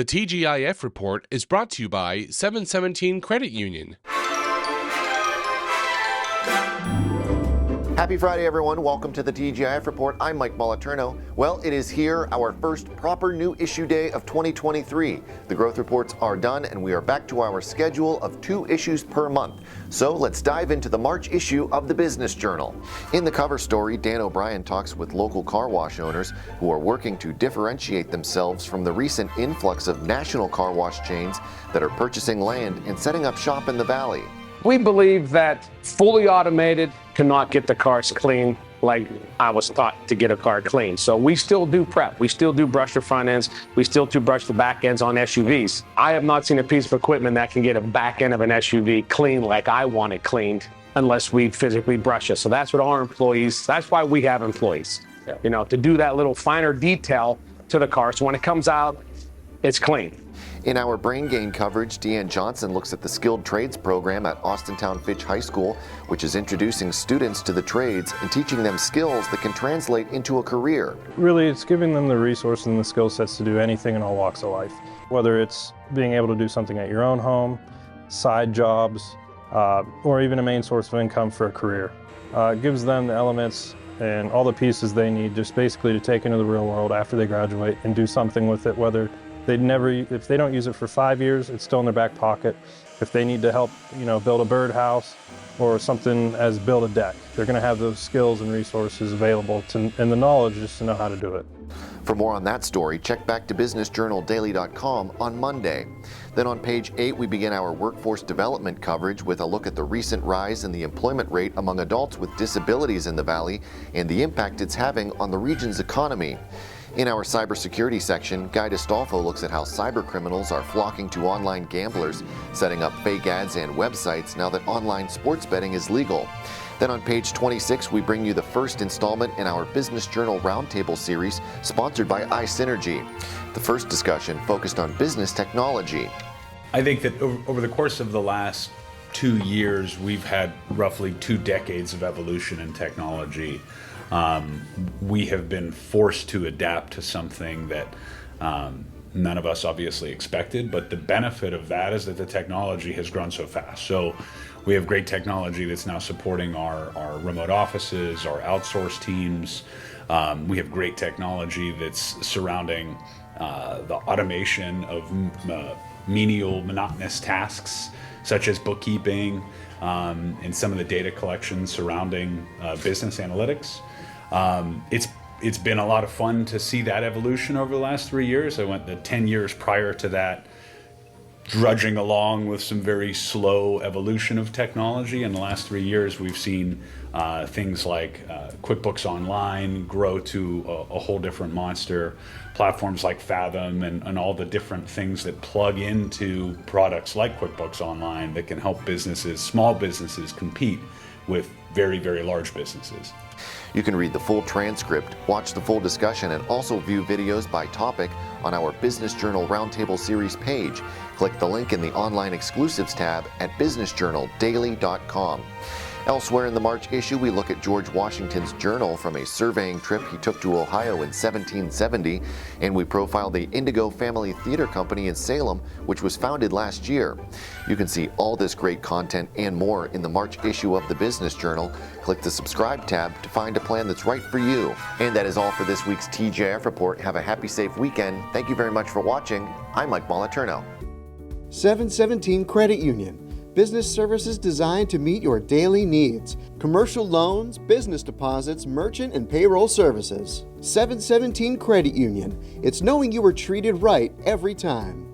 The TGIF Report is brought to you by 717 Credit Union. Happy Friday, everyone. Welcome to the TGIF Report. I'm Mike Moliterno. Well, it is here, our first proper new issue day of 2023. The growth reports are done, and we are back to our schedule of 2 issues per month. So let's dive into the March issue of the Business Journal. In the cover story, Dan O'Brien talks with local car wash owners who are working to differentiate themselves from the recent influx of national car wash chains that are purchasing land and setting up shop in the valley. We believe that fully automated cannot get the cars clean like I was taught to get a car clean. So we still do prep. We still do brush the front ends. We still do brush the back ends on SUVs. I have not seen a piece of equipment that can get a back end of an SUV clean like I want it cleaned unless we physically brush it. So that's what our employees, that's why we have employees, to do that little finer detail to the car. So when it comes out, it's clean. In our Brain Gain coverage, Deanne Johnson looks at the Skilled Trades program at Austintown Fitch High School, which is introducing students to the trades and teaching them skills that can translate into a career. Really, it's giving them the resources and the skill sets to do anything in all walks of life. Whether it's being able to do something at your own home, side jobs, or even a main source of income for a career. It gives them the elements and all the pieces they need just basically to take into the real world after they graduate and do something with it, whether if they don't use it for 5 years, it's still in their back pocket. If they need to help, build a birdhouse or something as build a deck, they're going to have those skills and resources available and the knowledge just to know how to do it. For more on that story, check back to businessjournaldaily.com on Monday. Then on page 8, we begin our workforce development coverage with a look at the recent rise in the employment rate among adults with disabilities in the Valley and the impact it's having on the region's economy. In our cybersecurity section, Guy DeStolfo looks at how cybercriminals are flocking to online gamblers, setting up fake ads and websites now that online sports betting is legal. Then on page 26, we bring you the first installment in our Business Journal Roundtable series, sponsored by iSynergy. The first discussion focused on business technology. I think that over the course of the last 2 years, we've had roughly 2 decades of evolution in technology. We have been forced to adapt to something that none of us obviously expected, but the benefit of that is that the technology has grown so fast. So we have great technology that's now supporting our remote offices, our outsourced teams. We have great technology that's surrounding the automation of menial, monotonous tasks, such as bookkeeping, and some of the data collection surrounding business analytics. It's been a lot of fun to see that evolution over the last 3 years. I went the 10 years prior to that drudging along with some very slow evolution of technology. In the last 3 years, we've seen things like QuickBooks Online grow to a whole different monster, platforms like Fathom and all the different things that plug into products like QuickBooks Online that can help businesses, small businesses, compete with very, very large businesses. You can read the full transcript, watch the full discussion, and also view videos by topic on our Business Journal Roundtable Series page. Click the link in the Online Exclusives tab at businessjournaldaily.com. Elsewhere in the March issue, we look at George Washington's journal from a surveying trip he took to Ohio in 1770, and we profile the Indigo Family Theater Company in Salem, which was founded last year. You can see all this great content and more in the March issue of the Business Journal. Click the subscribe tab to find a plan that's right for you. And that is all for this week's TGIF Report. Have a happy, safe weekend. Thank you very much for watching. I'm Mike Moliterno. 717 Credit Union. Business services designed to meet your daily needs. Commercial loans, business deposits, merchant and payroll services. 717 Credit Union. It's knowing you were treated right every time.